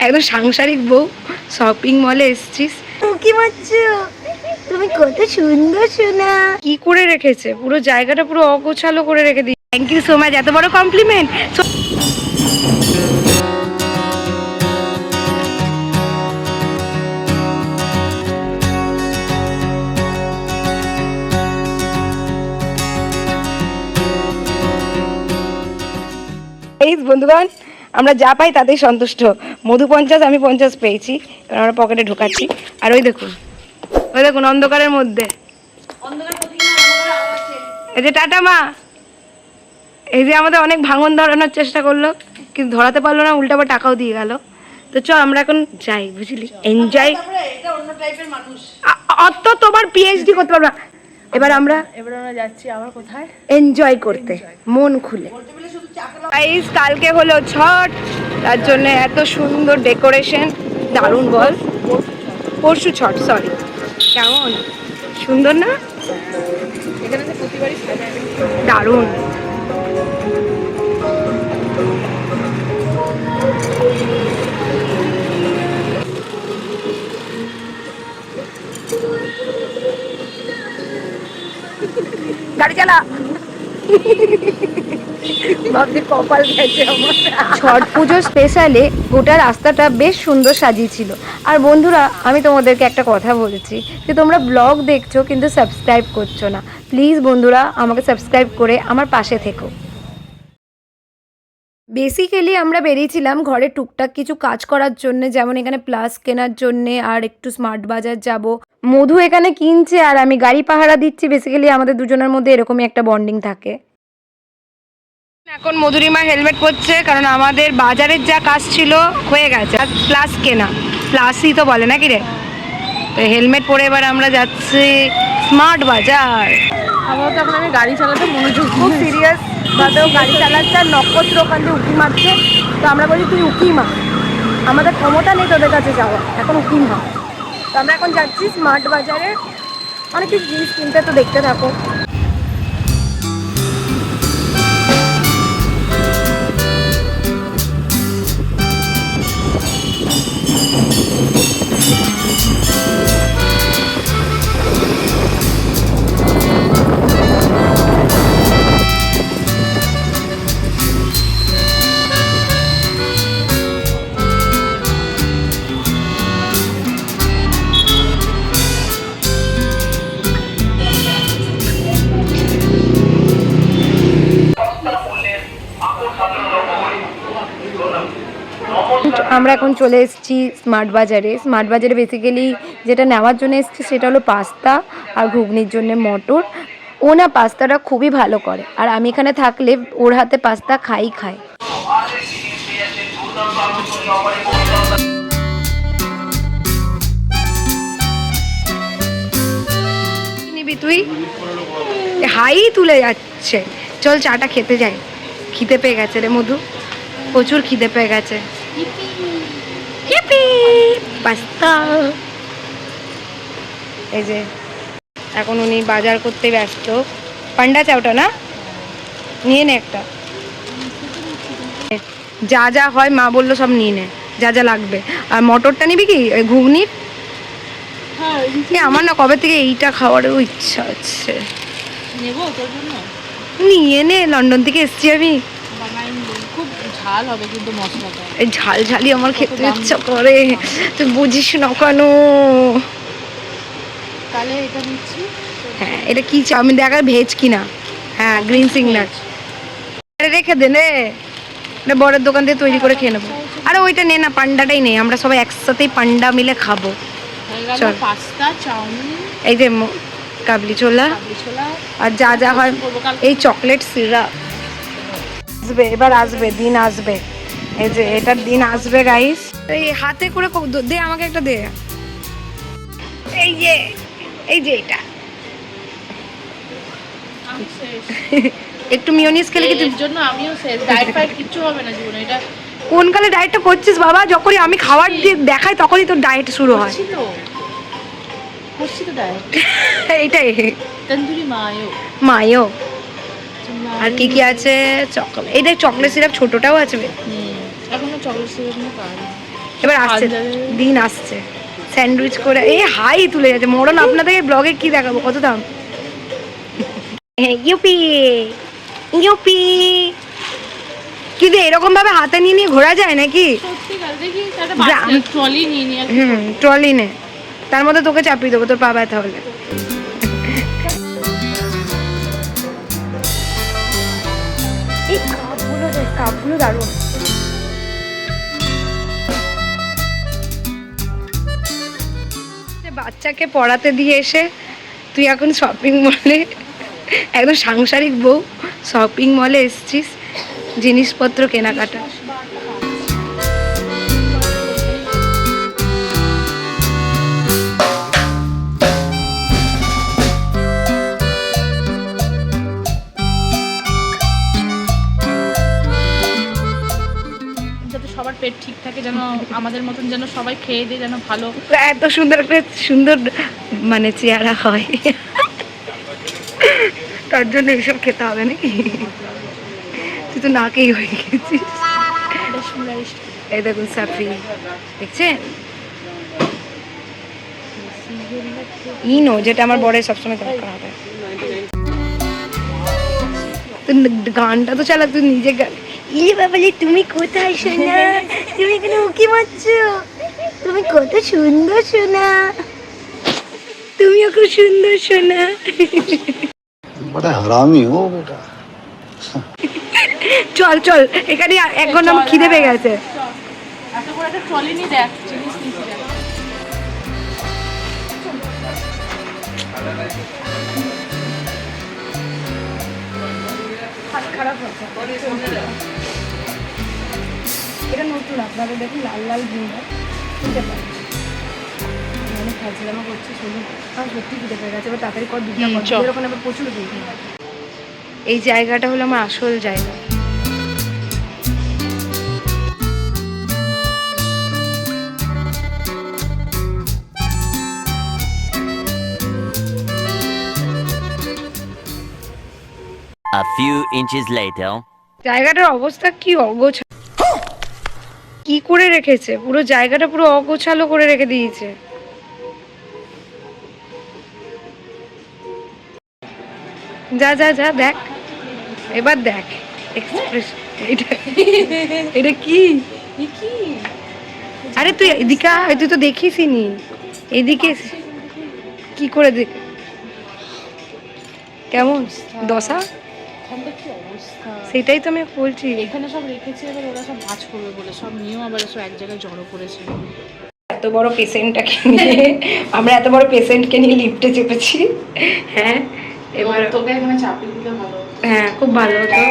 একদম সাংসারিক বউ, শপিং মলে এসছিস। কি মারছো তুমি? কত সুন্দর সোনা। কি করে রেখেছে, পুরো জায়গাটা পুরো অগোছালো করে রেখে দিই। থ্যাংক ইউ সো মাচ, এত বড় কমপ্লিমেন্ট। এই বন্ধুগণ, আমরা যা পাই তাতেই সন্তুষ্ট। মধু 50, আমি 50 পেয়েছি, কারণ আমরা পকেটে ঢোকাচ্ছি। আর ওই দেখুন, ওই দেখুন অন্ধকারের মধ্যে, এই যে টাটা মা, এই যে আমাদের অনেক ভাঙন ধরানোর চেষ্টা করলো, কিন্তু ধরাতে পারলো না, উল্টা আবার টাকাও দিয়ে গেল। তো চল আমরা এখন যাই, বুঝলি, এনজয়। অত তোমার পিএইচডি করতে পারবা। এবার আমরা যাচ্ছি আবার কোথায়? এনজয় করতে, মন খুলে। গাইস, কালকে হলো ছট, তার জন্য এত সুন্দর ডেকোরেশন, দারুণ বল। পরশু ছট, সরি। কেমন সুন্দর না? এখানে তো প্রতিবারই সাজায়, দারুণ। গাড়ি চালা। ভাবছি কপাল গেছে আমার। ছট পুজো স্পেশালে গোটা রাস্তাটা বেশ সুন্দর সাজিয়েছিল। আর বন্ধুরা, আমি তোমাদেরকে একটা কথা বলছি, যে তোমরা ব্লগ দেখছো কিন্তু সাবস্ক্রাইব করছো না। প্লিজ বন্ধুরা, আমাকে সাবস্ক্রাইব করে আমার পাশে থেকো। বেসিক্যালি আমরা বেরিয়েছিলাম ঘরে টুকটাক কিছু কাজ করার জন্য, যেমন এখানে প্লাস কেনার জন্যে, আর একটু স্মার্ট বাজার যাব। মধু এখানে কিনছে আর আমি গাড়ি পাহারা দিচ্ছি। বেসিক্যালি আমাদের দুজনের মধ্যে এরকমই একটা বন্ডিং থাকে। এখন মধুরিমা হেলমেট পরছে, কারণ আমাদের বাজারের যা কাজ ছিল হয়ে গেছে, আর প্লাস কেনা, প্লাসই তো বলে নাকি রে। তো হেলমেট পরে এবার আমরা যাচ্ছি স্মার্ট বাজার। আমার তো এখন আমি গাড়ি চালাতে মনোযোগ, খুব সিরিয়াস ভাবেও গাড়ি চালাচ্ছে, আর নক্ষত্র ওখান দিয়ে উঁকি মারছে। তো আমরা বলি তুই উঁকি মার, আমাদের ক্ষমতা নেই তোদের কাছে যাওয়া, এখন উঁকি মার। তো আমরা এখন যাচ্ছি স্মার্ট বাজারে, অনেক কিছু জিনিস কিনতে, তো দেখতে থাকো। আমরা এখন চলে এসেছি স্মার্ট বাজারে। স্মার্ট বাজারে বেসিক্যালি যেটা নেওয়ার জন্য এসেছি সেটা হলো পাস্তা আর ঘুগনির জন্য মটর। ও না পাস্তাটা খুবই ভালো করে, আর আমি এখানে থাকলে ওর হাতে পাস্তা খাই। নিবি তুই? হাই তুলে যাচ্ছে। চল চাটা খেতে যাই, খিদে পেয়ে গেছে রে মধু, প্রচুর খিদে পেয়ে গেছে। পাস্তা। এই যে এখন উনি বাজার করতে ব্যস্ত। পান্ডা চাওটা না, নিয়ে নে একটা। যা যা হয় মা বললো সব নিয়ে নে, যা যা লাগবে। আর মটরটা নিবি কি ঘুগনির? আমার না কবে থেকে এইটা খাওয়ারও ইচ্ছা আছে। নিয়ে নে, লন্ডন থেকে এসছি আমি। খুব ঝাল হবে কিন্তু মশলাটা, এই ঝাল ঝালি আমার খেতে ইচ্ছা করে, তুই বুঝিস না কেন। তাহলে এটা নিচ্ছি। হ্যাঁ, এটা কি চাউমিন দেখা, ভেজ কিনা? হ্যাঁ, গ্রিন সিগনাল। রেখে দে নে, বড়ের দোকান দিয়ে তৈরি করে খেয়ে নেবো। আরে ওইটা নে না, পান্ডাটাই নে, আমরা সবাই একসাথেই পান্ডা মিলে খাবো। চল, পাস্তা, চাউমিন, এই যে কাবলি ছোলা, আর যা যা হয়, এই চকলেট সিরাপ আসবে, এবার আসবে, দিন আসবে, এই যে এটার দিন আসবে গাইস। এই হাতে করে দে, আমাকে একটা দে। এই যে এটা একটু মিয়োনিজ খেলে কি তোর জন্য? আমিও শেষ, ডায়েট ফাইট কিছু হবে না জীবনে। এটা কোন কালে ডায়েটটা করছিস বাবা? যখনই আমি খাবার দিয়ে দেখাই তখনই তোর ডায়েট শুরু হয়। করছি তো ডায়েট। এইটাই তন্দুরি মায়ো। আর কি কি আছে? চকলেট, এই দেখ চকলেট সিরাপ ছোটটাও আছে। এখনো চকলেট সিরাপ নিয়ে পারি। এবার আসছে, দিন আসছে স্যান্ডউইচ করে এই হাই তুলে যাচ্ছে মরণ। আপনাদের ব্লগে কি দেখাবো, কত দাম? UP UP. কিন্তু এরকম ভাবে হাতে নিয়ে নিয়ে ঘোরা যায় নাকি? ট্রলি নে, তার মধ্যে তোকে চাপিয়ে দেবো, তোর পা ব্যথা হলে। এই কাপগুলো দারুণ। বাচ্চাকে পড়াতে দিয়ে এসে তুই এখন শপিং মলে, একদম সাংসারিক বউ, শপিং মলে এসছিস জিনিসপত্র কেনাকাটা। যাতে সবার পেট ঠিক থাকে, যেন আমাদের মতন যেন সবাই খেয়ে দিয়ে যেন ভালো, এত সুন্দর একটা সুন্দর মানে চেহারা হয়, তার জন্য এইসব খেতে হবে নাকি? তুই তো নাকেই হয়ে গেছিস। এই দেখুন সাফরি, দেখছেন ইনো, যেটা আমার বড় সবসময় দরকার হবে। গানটা তো চালা, তুই নিজে গান। ইয়ে বাবালি, তুমি কোথায় সোনা? তুমি এখানে উকি মারছো? তুমি কত সুন্দর সোনা। তুমিও খুব সুন্দর সোনা। बड़ा हरामी हो बेटा। চল চল, এখানে 1 ঘন্টা আমার খিদে পেয়ে গেছে। এত বড় একটা ট্রলি নিয়ে দেখ, জিনিস নিয়ে দেখ। খারাপ হচ্ছে এটা নতুন, আপনাদের দেখুন লাল লাল ভিন্ডা কিনতে পারে। অনেক খাজলামা করছে, শুনুন আমার সত্যি খিদে পেয়ে গেছে। এবার তাড়াতাড়ি কর, দুধটা কর, এরকম আবার প্রচুর ভিড়। এই জায়গাটা হলো আমার আসল জায়গা। A few inches later. জায়গাটার অবস্থা কি অগোছালো, কি করে রেখেছে, পুরো জায়গাটা পুরো অগোছালো করে রেখে দিয়েছে। যা যা যা দেখ, এবার দেখ এক্সপ্রেস। এটা কি? আরে তুই এদিকে আয়, তুই তো দেখিসনি এদিকে কি করে দেখ, কেমন দশা। এখানটা কি অবস্থা, সেটাই তো আমি বলছি। এখানে সব রেখেছে, এবার ওরা সব ভাঁজ করবে বলে সব নিয়েও আবার সব এক জায়গায় জড়ো করেছে। এত বড় পেশেন্টটাকে নিয়ে, আমরা এত বড় পেশেন্টকে নিয়ে লিফটে চেপেছি। হ্যাঁ এবার তোকে এখানে চাপিয়ে দিতে ভালো। হ্যাঁ খুব ভালো হতো।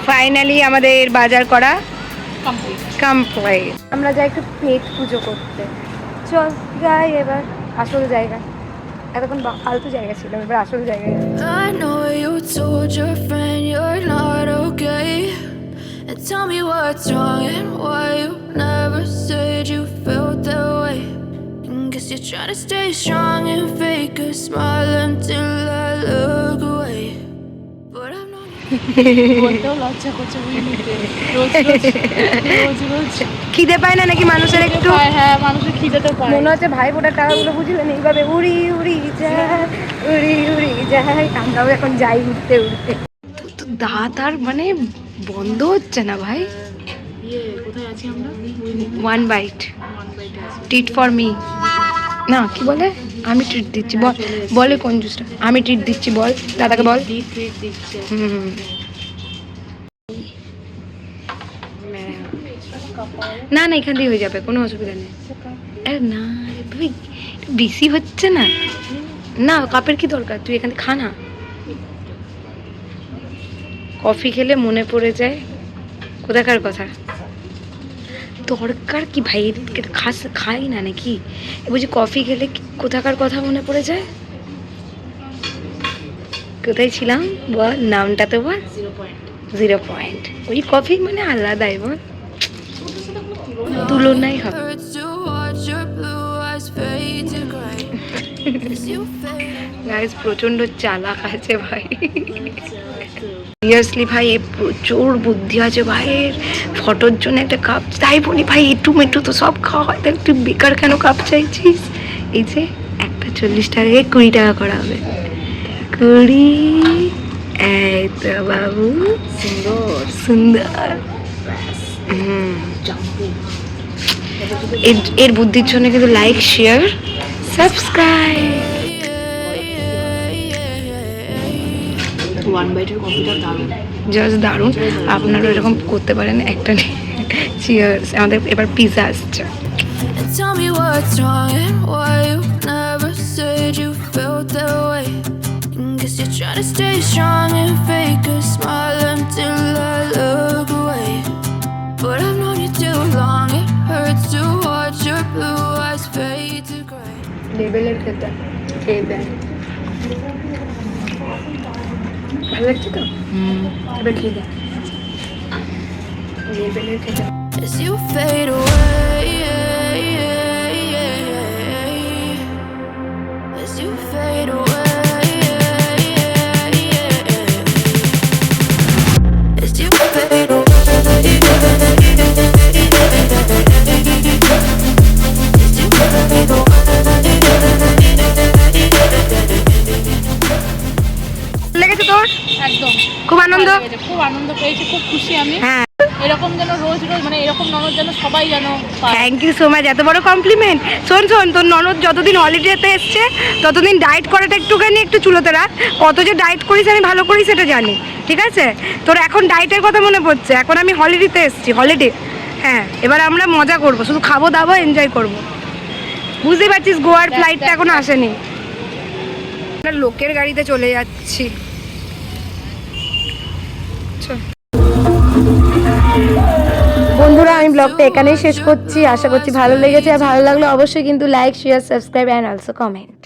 ফাইনালি আমাদের বাজার করা কমপ্লিট। আমরা যাই একটু পেট পুজো করতে, চল যাই এবার আসল জায়গা। এতক্ষণ ফালতু জায়গা ছিল, এবার আসল জায়গায়। I know you told your friend you're not okay, and tell me what's wrong and why you never said you felt that way. And guess you're trying to stay strong and fake a smile until I look away. But I've known you. বলতেও লজ্জা করছে বুঝলিতে, রোজ রোজ রোজ রোজ খিদে পায় না নাকি মানুষের একটু? হ্যাঁ, মানুষের খিদেটা পায়। মনে হচ্ছে ভাই ফোটার টাকাগুলো বুঝলেন এইভাবে উড়ি উড়ি যায়, উড়ি উড়ি যায়। আমরাও এখন যাই উঠতে উঠতে। তো দাঁত আর মানে বন্ধ হচ্ছে না ভাই। কোথায় আছি আমরা? 1 বাইট ট্রিট ফর মি। না কি বলে, আমি ট্রিট দিচ্ছি বল, বলে কোন জুসটা আমি ট্রিট দিচ্ছি বল, দাদাকে বল। হুম না না এখান দিয়ে হয়ে যাবে, কোনো অসুবিধা নেই। আরে না রে ভাই, একটু বেশি হচ্ছে না। না কাপের কি দরকার, তুই এখান থেকে খা না। কফি খেলে মনে পড়ে যায় কোথাকার কথা। দরকার কি ভাই, খাই না নাকি? বলছি কফি খেলে কোথাকার কথা মনে পড়ে যায়। কোথায় ছিলাম বল, নামটা তো বল। 0 পয়েন্ট। ওই কফি মানে আলাদাই বল, তুলনাই হবে। Hurts to watch your blue eyes fade to gray. As you fade guys প্রচন্ড চালাক আছে ভাই, সিরিয়াসলি ভাই এ প্রচুর বুদ্ধি আছে ভাইয়ের। ফটোর জন্য একটা কাপ তাই বলি ভাই, একটু মেটু তো সব খাওয়া হয়, তাহলে তুই বেকার কেন কাপ চাইছিস? এই যে একটা 40 টাকাকে 20 টাকা করা হবে, 20। এই তো বাবু, সুন্দর সুন্দর। এর বুদ্ধির জন্য কিন্তু লাইক, শেয়ার, সাবস্ক্রাইব। ওয়ান বাইটের কফিটা দারুণ। জাস্ট দারুণ, আপনারা এরকম করতে পারেন একটা। চিয়ার্স। আমাদের এবার পিৎজা আসছে। and tell me what's wrong and why you never said you felt that way. Guess you're trying to stay strong and fake a smile until I look away. But I've known you too long, it hurts to watch your blue eyes fade to gray. লেবেলের খেতে খেয়ে দেন, ভালো লাগছে তো? এবার খেয়ে দেন লেবেলের খেতে। As you fade away, as you fade away, as you fade away, as you fade away. লেগেছে তোর? একদম খুব আনন্দ? ভালো লেগেছে, খুব আনন্দ পেয়েছি, খুব খুশি আমি। হ্যাঁ, এরকম যেন রোজ রোজ মানে এরকম ননদ যেন সবাই যেন পায়। থ্যাংক ইউ সো মাচ, এত বড় কমপ্লিমেন্ট। শোন শোন, তোর ননদ যতদিন হলিডেতে এসছে ততদিন ডায়েট করাটা একটু চুলোতে রাখ। কত যে ডায়েট করিস আমি ভালো করি সেটা জানি, ঠিক আছে? তোর এখন ডায়েটের কথা মনে পড়ছে, এখন আমি হলিডেতে এসছি, হলিডে। হ্যাঁ, এবার আমরা মজা করব, শুধু খাবো দাবো, এনজয় করব। বুঝতে পারছিস গোয়ার ফ্লাইটটা এখন আসেনি, আমরা লোকের গাড়িতে চলে যাচ্ছি। বন্ধুরা, আমি ব্লগটা এখানেই শেষ করছি। আশা করছি ভালো লেগেছে, আর ভালো লাগলে অবশ্যই কিন্তু like, share, subscribe and also comment.